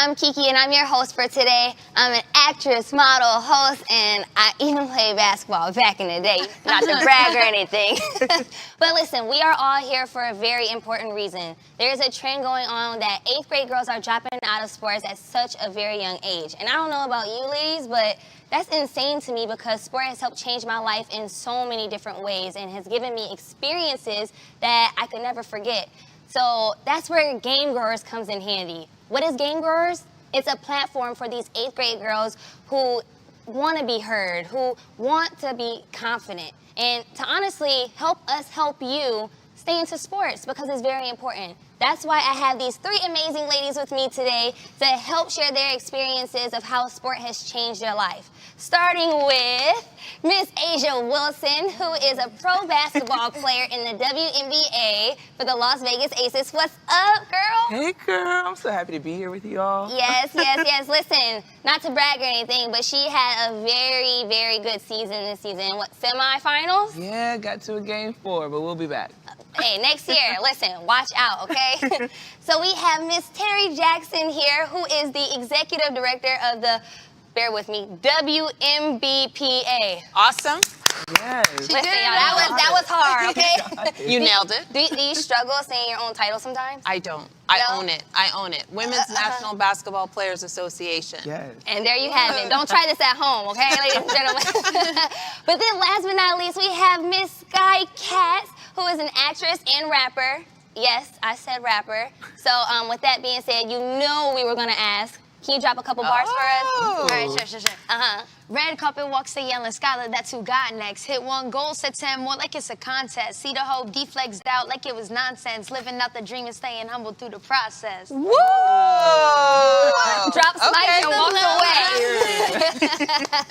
I'm Keke, and I'm your host for today. I'm an actress, model, host, and I even played basketball back in the day. Not to brag or anything. But listen, we are all here for a very important reason. There is a trend going on that 8th grade girls are dropping out of sports at such a very young age. And I don't know about you ladies, but that's insane to me because sport has helped change my life in so many different ways and has given me experiences that I could never forget. So that's where Game Growers comes in handy. What is Game Growers? It's a platform for these 8th grade girls who want to be heard, who want to be confident, and to honestly help us help you stay into sports because it's very important. That's why I have these 3 amazing ladies with me today to help share their experiences of how sport has changed their life. Starting with Miss Asia Wilson, who is a pro basketball player in the WNBA for the Las Vegas Aces. What's up, girl? Hey, girl. I'm so happy to be here with you all. Yes. Listen, not to brag or anything, but she had a very, very good season this season. What, semifinals? Yeah, got to a game 4, but we'll be back. Hey, next year, listen, watch out, okay? So we have Miss Terri Jackson here, who is the executive director of the, bear with me, WNBPA. Awesome. Yes. Listen, y'all, that was hard, okay? You nailed it. Do you struggle saying your own title sometimes? I don't. I No? own it. I own it. Women's National Basketball Players Association. Yes. And there you have it. Don't try this at home, okay, ladies and gentlemen? But then last but not least, we have Miss Sky Katz, who is an actress and rapper. Yes, I said rapper. So with that being said, you know we were going to ask. Can you drop a couple bars for us? Oh. All right, sure. Red carpet walks the yelling Skylar, that's who got next. Hit one goal, said 10 more like it's a contest. See the hope, deflexed out like it was nonsense. Living out the dream and staying humble through the process. Woo! Drop mic and walk Okay.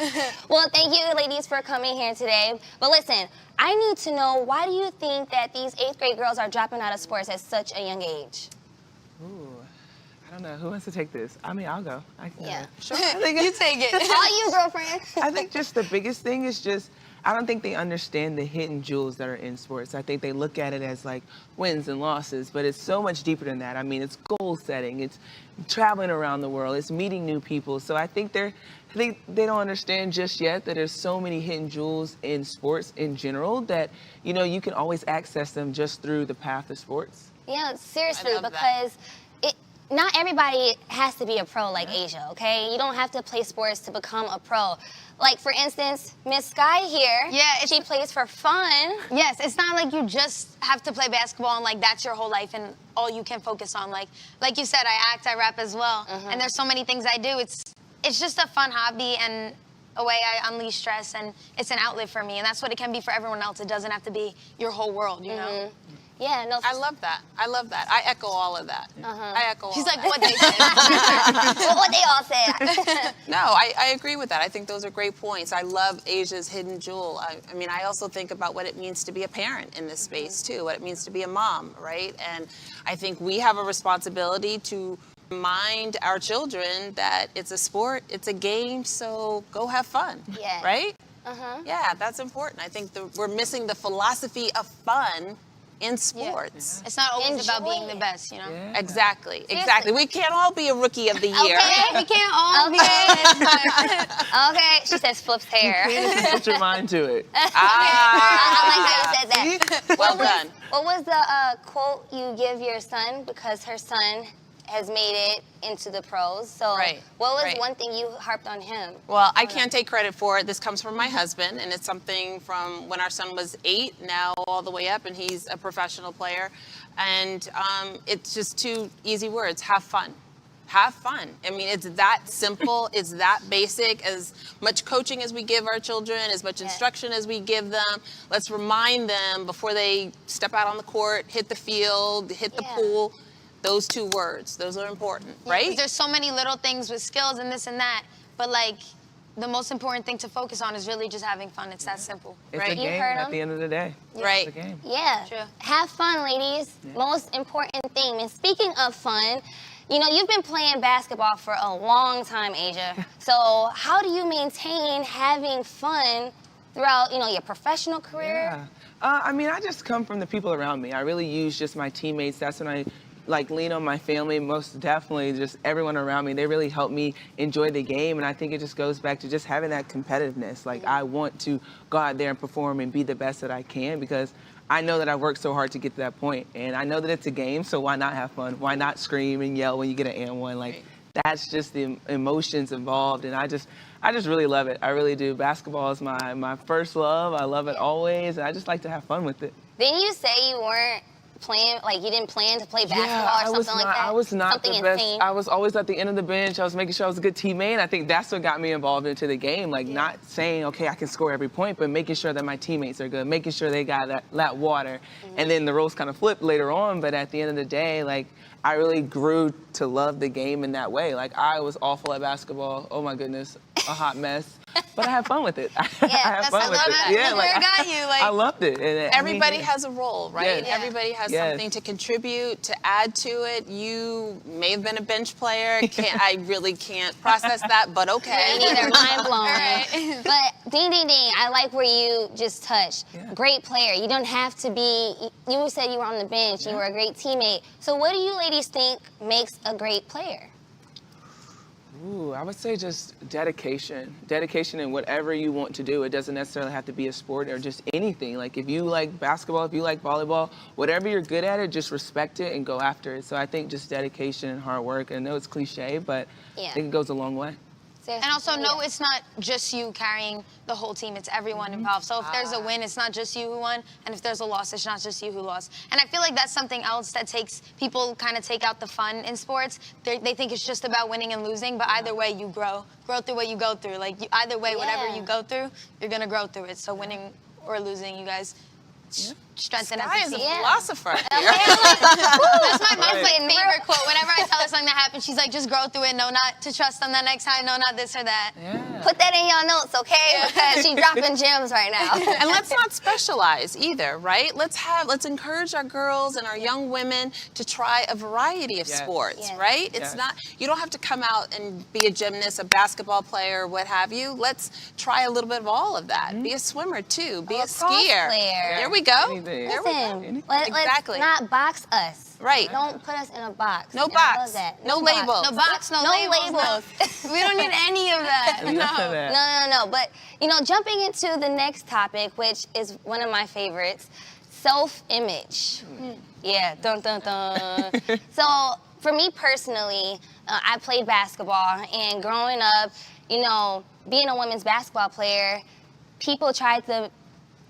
away. Well, thank you, ladies, for coming here today. But listen, I need to know, why do you think that these 8th grade girls are dropping out of sports at such a young age? Ooh. I don't know. Who wants to take this? I mean, I'll go. I can Yeah. go. Sure. You take it. All you, girlfriend. I think just the biggest thing is just, I don't think they understand the hidden jewels that are in sports. I think they look at it as like wins and losses, but it's so much deeper than that. I mean, it's goal setting, it's traveling around the world, it's meeting new people. So I think they don't understand just yet that there's so many hidden jewels in sports in general that, you know, you can always access them just through the path of sports. Yeah, seriously, I love that. because not everybody has to be a pro like Asia, okay? You don't have to play sports to become a pro. Like, for instance, Miss Sky here, she plays for fun. Yes, it's not like you just have to play basketball and like that's your whole life and all you can focus on. Like you said, I act, I rap as well. And there's so many things I do. It's just a fun hobby and a way I unleash stress, and it's an outlet for me. And that's what it can be for everyone else. It doesn't have to be your whole world, you know? Yeah, no. I love that. I echo all of that. I echo all She's of like, that. what they said. What they all said. No, I agree with that. I think those are great points. I love Asia's hidden jewel. I mean, I also think about what it means to be a parent in this space, too, what it means to be a mom, right? And I think we have a responsibility to remind our children that it's a sport, it's a game, so go have fun, right? Yeah, that's important. I think we're missing the philosophy of fun in sports. It's not always about being Enjoy the it. best, you know? Yeah. Exactly. We can't all be a rookie of the year. Okay, we can't all be. Okay, she says flips hair. Put your mind to it. I like how you said that. Well done. What was the quote you give your son, because her son has made it into the pros? So what was one thing you harped on him? Well, I can't take credit for it. This comes from my husband, and it's something from when our son was 8, now all the way up, and he's a professional player. And it's just 2 easy words: have fun. Have fun. I mean, it's that simple. It's that basic. As much coaching as we give our children, as much instruction as we give them, let's remind them before they step out on the court, hit the field, hit the pool. Those 2 words, those are important, right? There's so many little things with skills and this and that, but like the most important thing to focus on is really just having fun. It's that simple, It's right? a game at the end of the day. Right. It's a game. Yeah. True. Have fun, ladies. Most important thing. And speaking of fun, you know, you've been playing basketball for a long time, Asia. So how do you maintain having fun throughout, you know, your professional career? Yeah. I mean, I just come from the people around me. I really use just my teammates. That's when I like lean on my family, most definitely just everyone around me. They really help me enjoy the game, and I think it just goes back to just having that competitiveness. Like I want to go out there and perform and be the best that I can because I know that I worked so hard to get to that point, and I know that it's a game, so why not have fun? Why not scream and yell when you get an and one? Like that's just the emotions involved, and I just really love it. I really do. Basketball is my first love. I love it always, and I just like to have fun with it. Didn't you say you weren't playing, like you didn't plan to play basketball or something like that? I was not something the best. insane. I was always at the end of the bench. I was making sure I was a good teammate. And I think that's what got me involved into the game. Like not saying, okay, I can score every point, but making sure that my teammates are good, making sure they got that water. And then the roles kind of flipped later on. But at the end of the day, like I really grew to love the game in that way. Like I was awful at basketball. Oh my goodness, a hot mess. But I had fun with it. I had fun with it. Yeah, like, got you. Like, I loved it. And everybody has a role, right? Yes. Everybody has Yes. something to contribute, to add to it. You may have been a bench player. I really can't process that, but okay. Me neither, mind blown. But ding, ding, ding, I like where you just touched. Yeah. Great player. You don't have to be, you said you were on the bench, you were a great teammate. So what do you ladies think makes a great player? Ooh, I would say just dedication. Dedication in whatever you want to do. It doesn't necessarily have to be a sport or just anything. Like if you like basketball, if you like volleyball, whatever you're good at it, just respect it and go after it. So I think just dedication and hard work. I know it's cliche, but I think it goes a long way. Seriously. And also, no, it's not just you carrying the whole team. It's everyone involved. So if there's a win, it's not just you who won. And if there's a loss, it's not just you who lost. And I feel like that's something else that takes people kind of take out the fun in sports. They think it's just about winning and losing. But either way, you grow through what you go through. Like either way, whatever you go through, you're going to grow through it. So winning or losing, you guys strengthen Sky as is a a team. philosopher. That's my mom's favorite quote. Whenever I tell her something that happened, she's like, just grow through it. No, not to trust them the next time. No, not this or that. Yeah. Put that in your notes, okay? Because she's dropping gems right now. And let's not specialize either, right? Let's encourage our girls and our young women to try a variety of sports, Yes. right? It's not, you don't have to come out and be a gymnast, a basketball player, what have you. Let's try a little bit of all of that. Be a swimmer too, be a cross skier. player. There we go. Anything. There we go. Listen, Exactly. let's not box us. Right. Don't put us in a box. No And I love box. that. No box. labels. No box, no labels. No. We don't need any of that. None of that. No. But, jumping into the next topic, which is one of my favorites, self-image. Yeah, dun, dun, dun. So, for me personally, I played basketball, and growing up, being a women's basketball player, people tried to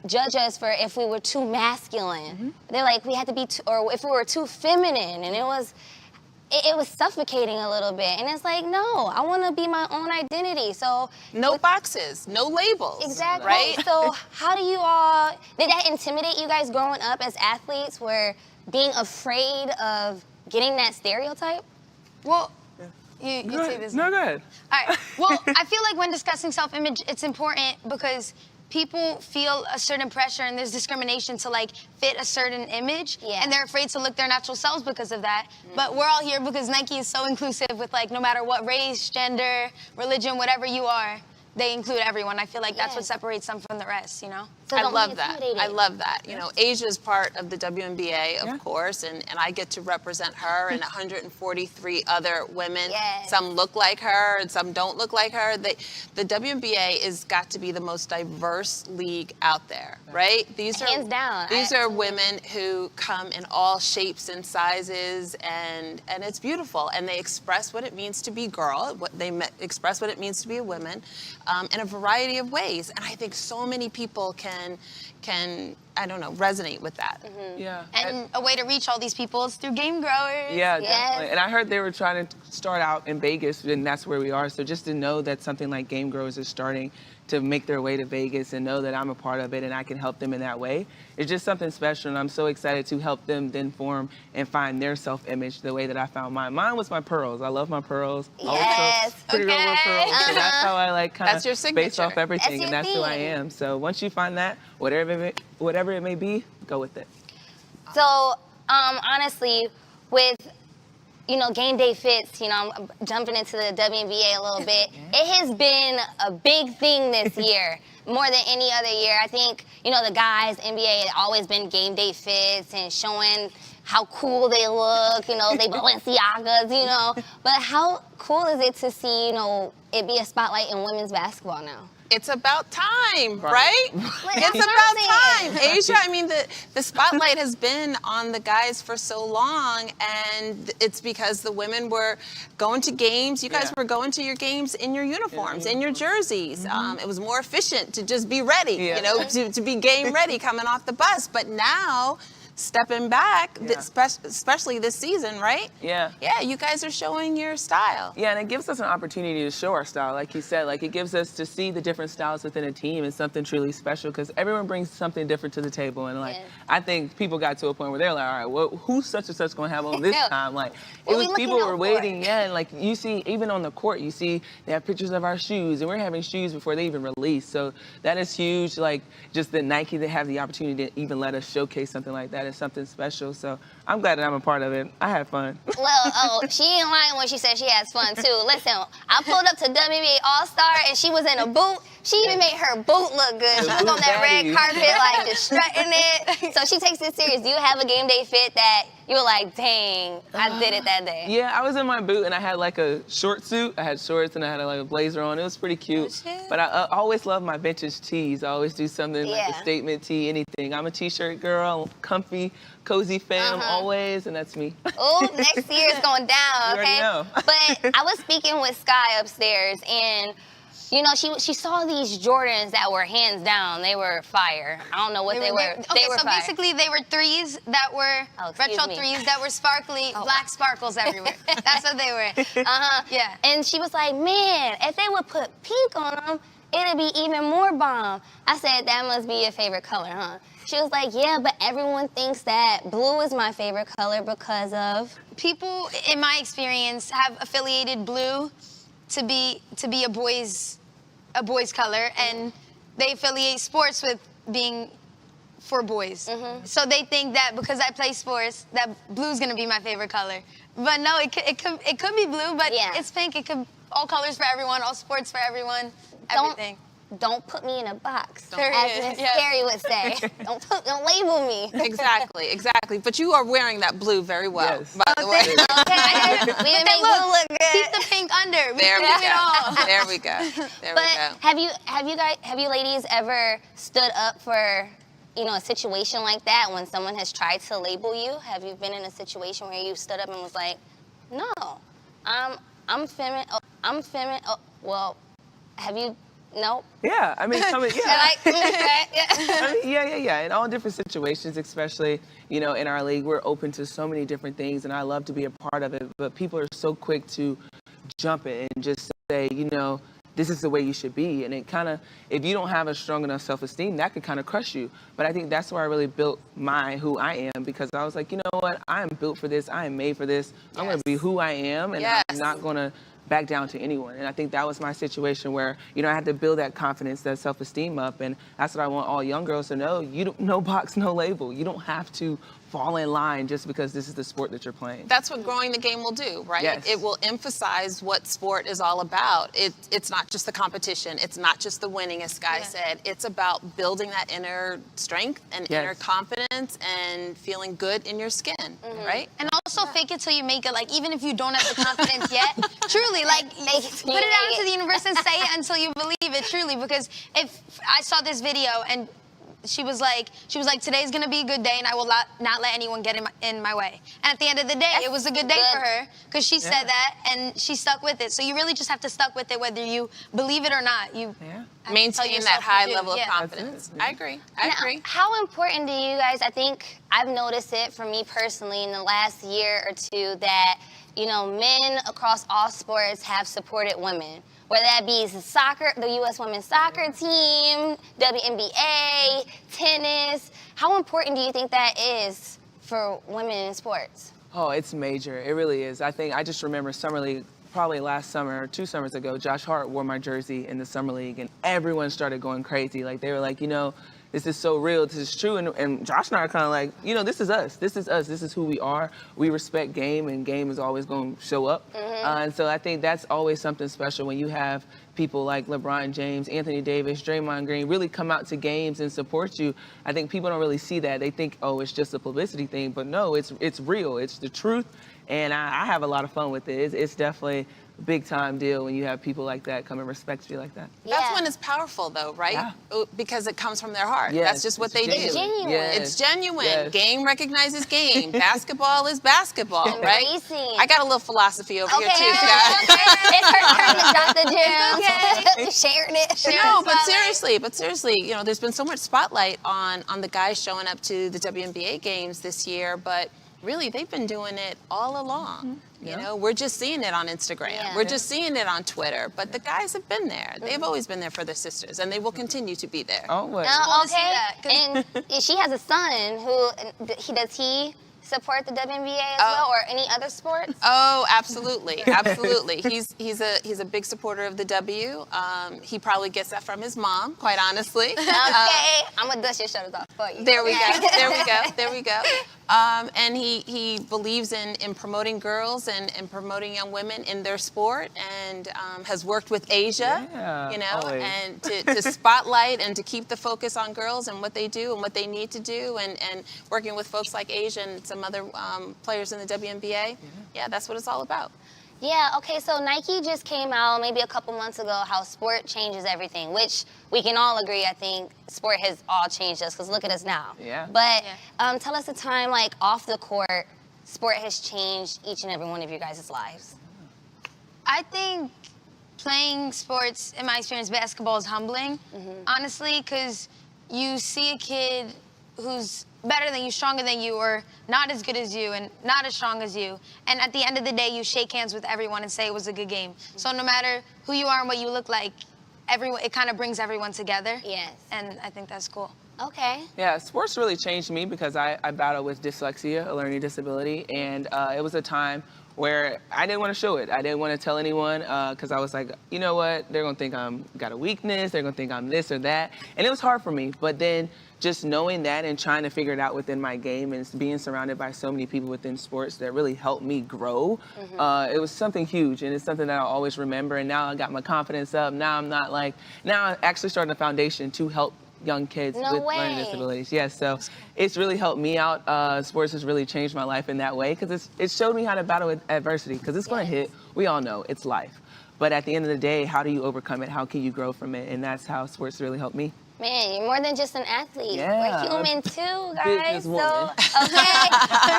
judge us for if we were too masculine. They're like, we had to be or if we were too feminine, and it was suffocating a little bit. And it's like, no, I want to be my own identity. So No boxes, no labels. exactly. Right? So how do you all, did that intimidate you guys growing up as athletes, were being afraid of getting that stereotype? Well, you say this. No, go ahead. All right. Well, I feel like when discussing self-image, it's important because people feel a certain pressure and there's discrimination to fit a certain image, and they're afraid to look their natural selves because of that. But we're all here because Nike is so inclusive with no matter what race, gender, religion, whatever you are, they include everyone. I feel like that's what separates them from the rest, So I don't love be that. intimidated. I love that. Asia is part of the WNBA, of course, and I get to represent her and 143 other women. Yes. Some look like her and some don't look like her. The WNBA has got to be the most diverse league out there, right? Hands down. These are women who come in all shapes and sizes, and it's beautiful. And they express what it means to be girl. Express what it means to be a woman. In a variety of ways. And I think so many people can I don't know, resonate with that. Yeah. And a way to reach all these people is through game growers. Yeah, Yes. definitely. And I heard they were trying to start out in Vegas, and that's where we are. So just to know that something like Game Growers is starting to make their way to Vegas and know that I'm a part of it and I can help them in that way, it's just something special. And I'm so excited to help them then form and find their self-image the way that I found mine. Mine was my pearls. I love my pearls. Yes. Pretty girl with pearls. So that's how I kind That's your of base signature. off everything, That's and your that's who I thing. am. So once you find that, whatever it may be, go with it. So, honestly, with, game day fits, I'm jumping into the WNBA a little bit. It has been a big thing this year, more than any other year. I think, the guys, NBA, had always been game day fits and showing how cool they look, you know, they Balenciagas, you know. But how cool is it to see, you know, it be a spotlight in women's basketball now? It's about time, right? Like, It's that's what about I'm time. Asia, I mean, the spotlight has been on the guys for so long, and it's because the women were going to games. You guys were going to your games in your uniforms, in your jerseys. It was more efficient to just be ready, you know, to be game ready coming off the bus. But now, stepping back, especially this season, right? Yeah. Yeah, you guys are showing your style. Yeah, and it gives us an opportunity to show our style, like you said. Like, it gives us to see the different styles within a team is something truly special because everyone brings something different to the table. And, like, I think people got to a point where they're like, all right, well, who's such and such going to have on this time? Like, it was people were waiting, and, like, you see, even on the court, you see they have pictures of our shoes, and we're having shoes before they even release. So that is huge. Like, just that Nike, they have the opportunity to even let us showcase something like that is something special. So I'm glad that I'm a part of it. I had fun. Well, she ain't lying when she said she has fun too. Listen, I pulled up to WNBA All-Star and she was in a boot. She even made her boot look good. She was on that red carpet, like just strutting it. So she takes it serious. Do you have a game day fit that you were like, dang, I did it that day? Yeah, I was in my boot and I had like a short suit. I had shorts and I had like a blazer on. It was pretty cute. But I always love my vintage tees. I always do something like a statement tee, anything. I'm a t-shirt girl, comfy, cozy fam always, and that's me. Oh, next year is going down, okay? You already know. But I was speaking with Sky upstairs, and you know, she saw these Jordans that were hands down. They were fire. I don't know what they were. Okay, they were so fire. basically they were threes that were retro threes that were sparkly, black sparkles everywhere. That's what they were. Yeah. And she was like, man, if they would put pink on them, it'd be even more bomb. I said, that must be your favorite color, huh? She was like, yeah, but everyone thinks that blue is my favorite color because of... People, in my experience, have affiliated blue to be a boy's color, and they affiliate sports with being for boys. So they think that because I play sports, that blue's gonna be my favorite color. But no, it could be blue, but it's pink. It could all colors for everyone, all sports for everyone, everything. Don't put me in a box, as Period. Miss Terri would say. Don't label me. Exactly. But you are wearing that blue very well, by the way. Okay, we didn't make blue look good. Keep the pink under. There we go. But have you ladies ever stood up for, you know, a situation like that when someone has tried to label you? Have you been in a situation where you stood up and was like, no, I'm feminine. I'm feminine. Oh, well, have you? Nope. Yeah, I mean, yeah. In all different situations, especially, you know, in our league, we're open to so many different things, and I love to be a part of it. But people are so quick to jump it and just say, you know, this is the way you should be. And it kind of, if you don't have a strong enough self-esteem, that could kind of crush you. But I think that's where I really built who I am, because I was like, you know what, I am built for this. I am made for this. I'm going to be who I am, and I'm not going to back down to anyone. And I think that was my situation where, you know, I had to build that confidence, that self-esteem up. And that's what I want all young girls to know. No box, no label. You don't have to fall in line just because this is the sport that you're playing. That's what growing the game will do, right? Yes. It will emphasize what sport is all about. It's not just the competition. It's not just the winning, as Sky said. It's about building that inner strength and inner confidence and feeling good in your skin, right? And also fake it till you make it. Like, even if you don't have the confidence yet, truly, like, put it out into the universe and say it until you believe it, truly. Because if I saw this video and she was like, today's gonna be a good day, and I will not let anyone get in my way. And at the end of the day, it was a good day for her because she said that, and she stuck with it. So you really just have to stuck with it, whether you believe it or not. You maintain that high level of confidence. I agree. I agree. How important do you guys? I think I've noticed it for me personally in the last year or two that, you know, men across all sports have supported women. Whether that be soccer, the U.S. women's soccer team, WNBA, tennis. How important do you think that is for women in sports? Oh, it's major. It really is. I think I just remember Summer League, probably last summer or 2 summers ago, Josh Hart wore my jersey in the Summer League, and everyone started going crazy. Like, they were like, you know, this is so real, this is true. And Josh and I are kind of like, you know, this is us. This is us. This is who we are. We respect game, and game is always going to show up. And so I think that's always something special when you have people like LeBron James, Anthony Davis, Draymond Green really come out to games and support you. I think people don't really see that. They think, oh, it's just a publicity thing. But no, it's real. It's the truth. And I have a lot of fun with it. It's definitely a big time deal when you have people like that come and respect you like that. That's when it's powerful, though, right? Yeah. Because it comes from their heart. Yes, That's just what they do. It's genuine. Yes. It's genuine. Yes. Game recognizes game. Basketball is basketball, right? Embracing. I got a little philosophy over here, too, Okay. Scott. It's her turn to drop the gems. Sharing it. No, but seriously, you know, there's been so much spotlight on the guys showing up to the WNBA games this year, but really, they've been doing it all along. You know, we're just seeing it on Instagram. Yeah. We're just seeing it on Twitter. But the guys have been there. They've always been there for their sisters, and they will continue to be there. Oh, what? Oh, see okay. that, And she has a son who does he support the WNBA as well, or any other sports? Oh, absolutely, absolutely. He's a big supporter of the W. He probably gets that from his mom, quite honestly. Okay, I'm gonna dust your shoulders off for you. There we go. And he believes in promoting girls and promoting young women in their sport, and has worked with Asia, Yeah, you know, always. and to spotlight and to keep the focus on girls and what they do and what they need to do, and working with folks like Asia and some other players in the WNBA. Yeah, that's what it's all about. Yeah, okay, so Nike just came out maybe a couple months ago how sport changes everything, which we can all agree, I think, sport has all changed us, because look at us now. Yeah. But tell us a time, like, off the court, sport has changed each and every one of your guys' lives. I think playing sports, in my experience, basketball is humbling, honestly, because you see a kid who's better than you, stronger than you, or not as good as you and not as strong as you. And at the end of the day, you shake hands with everyone and say it was a good game. So no matter who you are and what you look like, it kind of brings everyone together. Yes. And I think that's cool. Okay. Yeah, sports really changed me because I battle with dyslexia, a learning disability, and it was a time where I didn't want to show it. I didn't want to tell anyone because I was like, you know what? They're going to think I'm got a weakness. They're going to think I'm this or that. And it was hard for me. But then just knowing that and trying to figure it out within my game and being surrounded by so many people within sports that really helped me grow, it was something huge. And it's something that I'll always remember. And now I got my confidence up. Now I'm not like, now I'm actually starting a foundation to help young kids No with way. learning disabilities. Yes, so it's really helped me out. Sports has really changed my life in that way because it showed me how to battle with adversity because it's going to hit. We all know it's life. But at the end of the day, how do you overcome it? How can you grow from it? And that's how sports really helped me. Man, you're more than just an athlete. Yeah. We're human too, guys. Businesswoman. So, okay,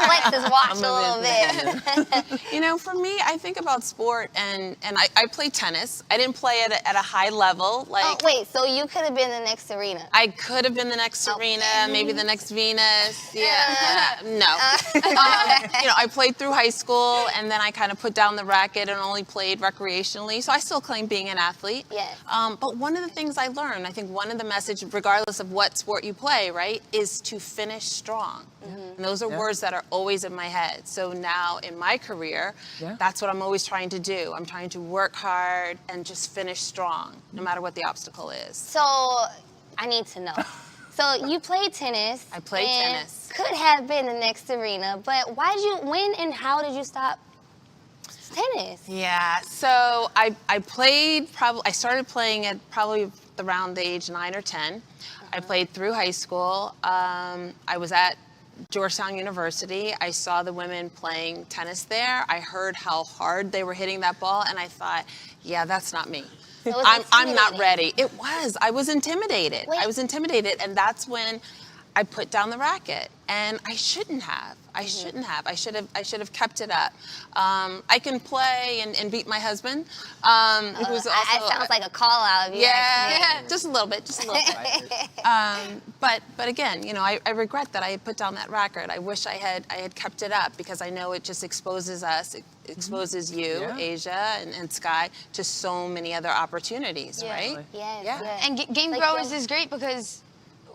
flex his watch a little bit. You know, for me, I think about sport, and I play tennis. I didn't play at a high level. Like, Oh, wait, so you could have been the next Serena. I could have been the next Serena, maybe the next Venus. Yeah, no. You know, I played through high school, and then I kind of put down the racket and only played recreationally. So I still claim being an athlete. Yes. But one of the things I learned, I think one of the messages, regardless of what sport you play, right, is to finish strong. And those are words that are always in my head. So now in my career, that's what I'm always trying to do. I'm trying to work hard and just finish strong, no matter what the obstacle is. So I need to know. So you played tennis. I played and tennis. Could have been the next Serena, but when and how did you stop tennis? Yeah, so I started playing at probably around the age 9 or 10. I played through high school. I was at Georgetown University. I saw the women playing tennis there. I heard how hard they were hitting that ball, and I thought, yeah, that's not me. So it was I'm not intimidating. ready. It was. I was intimidated. Wait. I was intimidated, and that's when I put down the racket, and I shouldn't have. I shouldn't have. I should have kept it up. I can play and beat my husband, who's also. It sounds like a call out of you. Yeah, just a little bit. But again, you know, I regret that I had put down that racket. I wish I had kept it up because I know it just exposes us. It exposes you, Asia, and Sky to so many other opportunities, right? Yes. Yeah. Yes. And Game Like Growers your- is great because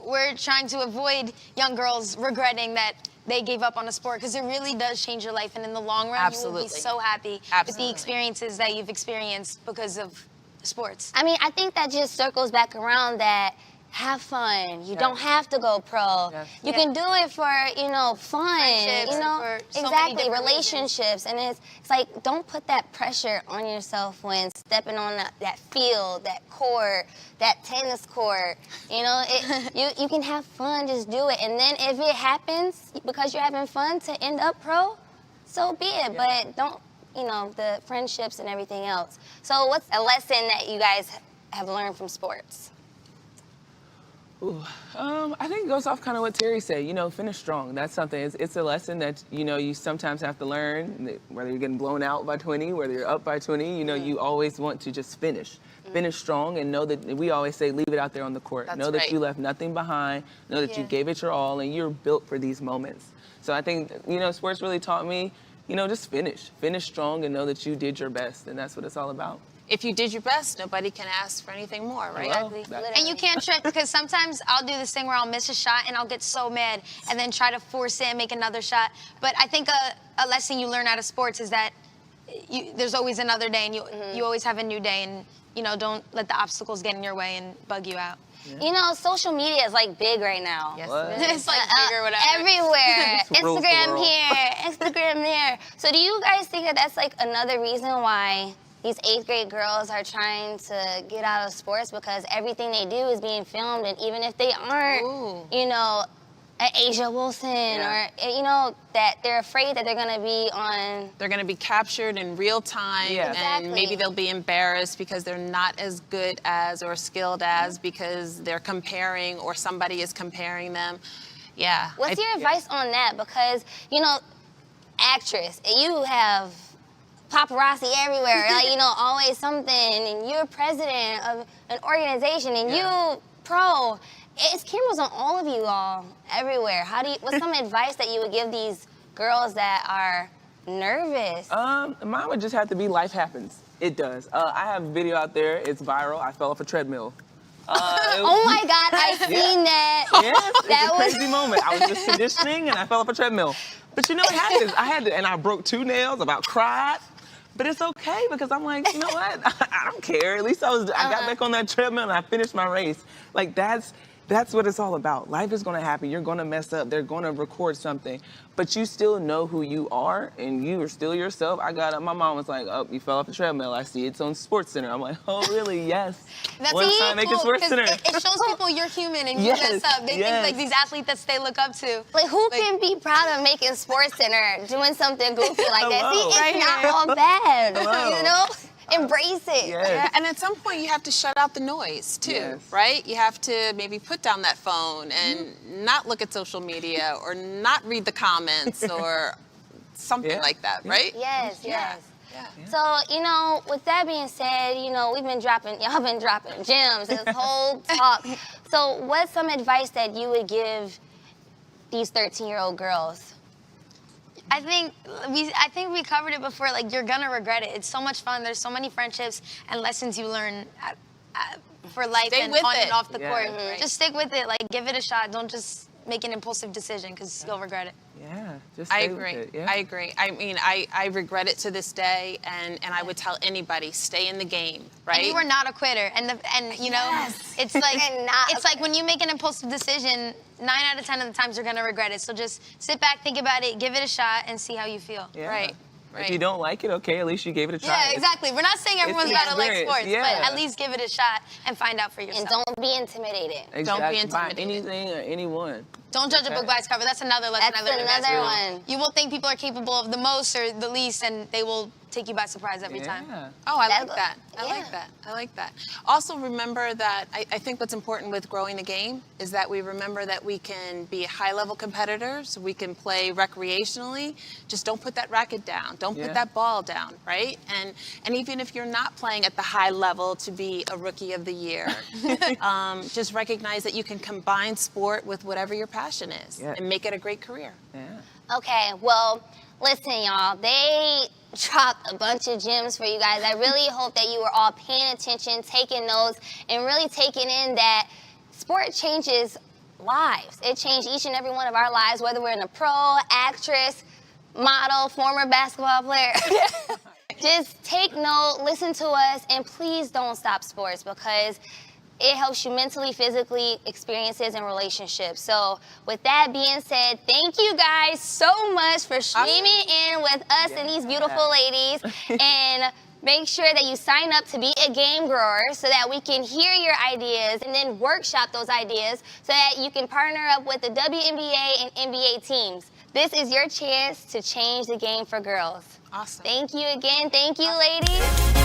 we're trying to avoid young girls regretting that they gave up on a sport because it really does change your life, and in the long run, you will Absolutely. be so happy with Absolutely. the experiences that you've experienced because of sports. I mean, I think that just circles back around that have fun. You don't have to go pro. Yes. You can do it for, fun. Friendships You know, and for so many exactly, different relationships. And it's like, don't put that pressure on yourself when stepping on that field, that court, that tennis court. You can have fun, just do it. And then if it happens because you're having fun to end up pro, so be it. Yeah. But don't, the friendships and everything else. So what's a lesson that you guys have learned from sports? Ooh, I think it goes off kind of what Terri said, finish strong. That's something, it's a lesson that, you sometimes have to learn, whether you're getting blown out by 20, whether you're up by 20, you always want to just finish. Finish strong and know that, we always say, leave it out there on the court. That's know that right. you left nothing behind, know that you gave it your all, and you're built for these moments. So I think, sports really taught me, just finish. Finish strong and know that you did your best, and that's what it's all about. If you did your best, nobody can ask for anything more, right? Hello? And you can't trip, because sometimes I'll do this thing where I'll miss a shot and I'll get so mad and then try to force it and make another shot. But I think a lesson you learn out of sports is that there's always another day, and you always have a new day, and don't let the obstacles get in your way and bug you out. Yeah. Social media is like big right now. Yes, What? it is. It's like bigger, whatever. Everywhere. It rules the Instagram world. here, Instagram there. So do you guys think that that's like another reason why these 8th grade girls are trying to get out of sports? Because everything they do is being filmed, and even if they aren't, Ooh. an Asia Wilson or, that they're afraid that they're going to be on. They're going to be captured in real time, Yeah. and maybe Exactly. they'll be embarrassed because they're not as good as or skilled as, because they're comparing or somebody is comparing them. Yeah. What's your advice on that? Because, actress, you have paparazzi everywhere, always something, and you're president of an organization, and you pro. It's cameras on all of you all, everywhere. What's some advice that you would give these girls that are nervous? Mine would just have to be life happens. It does. I have a video out there. It's viral. I fell off a treadmill. Oh my God, I seen that. Yes, it's That a was- crazy moment. I was just conditioning and I fell off a treadmill. But it happens. And I broke 2 nails, about cried. But it's okay, because I'm like, you know what? I don't care. At least I got back on that treadmill and I finished my race. Like, that's what it's all about. Life is going to happen. You're going to mess up. They're going to record something. But you still know who you are, and you are still yourself. I got up. My mom was like, oh, you fell off the treadmill. I see it's on Sports Center. I'm like, oh, really? Yes. That's One really time, make it cool, Sports 'cause Center. it shows people you're human and you Yes, mess up. They yes. think like these athletes that they look up to. Like, who can be proud of making Sports Center doing something goofy like that? Hello. See, it's Right not here. all bad. Hello. Embrace it. Yes. Yeah, and at some point you have to shut out the noise too, Yes. right? You have to maybe put down that phone and not look at social media or not read the comments or something Yeah. like that, right? Yes, yes. Yeah. So, with that being said, y'all been dropping gems this whole talk. So, what's some advice that you would give these 13-year-old girls? I think we covered it before. Like, you're gonna regret it. It's so much fun. There's so many friendships and lessons you learn for life Stay and with on it. and off the Yeah. court. Right. Just stick with it. Like, give it a shot. Don't just make an impulsive decision, because you'll regret it. Yeah, just I stay with agree. it. Yeah. I agree. I mean, I regret it to this day, and I would tell anybody, stay in the game, right? And you are not a quitter. And it's like And not it's a like when you make an impulsive decision, 9 out of 10 of the times you're gonna regret it. So just sit back, think about it, give it a shot, and see how you feel. Yeah. Right. If you don't like it, okay, at least you gave it a try. Yeah, exactly. We're not saying everyone's an gotta like experience, sports, yeah. but at least give it a shot and find out for And yourself. don't be intimidated. Exactly. Don't be By intimidated. anything or anyone. Don't judge a book by its cover. That's another lesson That's I learned in another basketball. one. You will think people are capable of the most or the least, and they will take you by surprise every time. Yeah. Oh, I That- like that. I yeah. like that. I like that. Also remember that I think what's important with growing the game is that we remember that we can be high-level competitors. We can play recreationally. Just don't put that racket down. Don't Yeah. put that ball down, right? And even if you're not playing at the high level to be a rookie of the year, just recognize that you can combine sport with whatever your passion is Yeah. and make it a great career. Yeah. Okay, well, listen, y'all. They dropped a bunch of gems for you guys. I really hope that you were all paying attention, taking notes, and really taking in that sport changes lives. It changed each and every one of our lives, whether we're in a pro, actress, model, former basketball player. Just take note, listen to us, and please don't stop sports, because it helps you mentally, physically, experiences, and relationships. So with that being said, thank you guys so much for streaming in with us and these beautiful ladies. And make sure that you sign up to be a game grower so that we can hear your ideas and then workshop those ideas so that you can partner up with the WNBA and NBA teams. This is your chance to change the game for girls. Awesome. Thank you again. Thank you, ladies.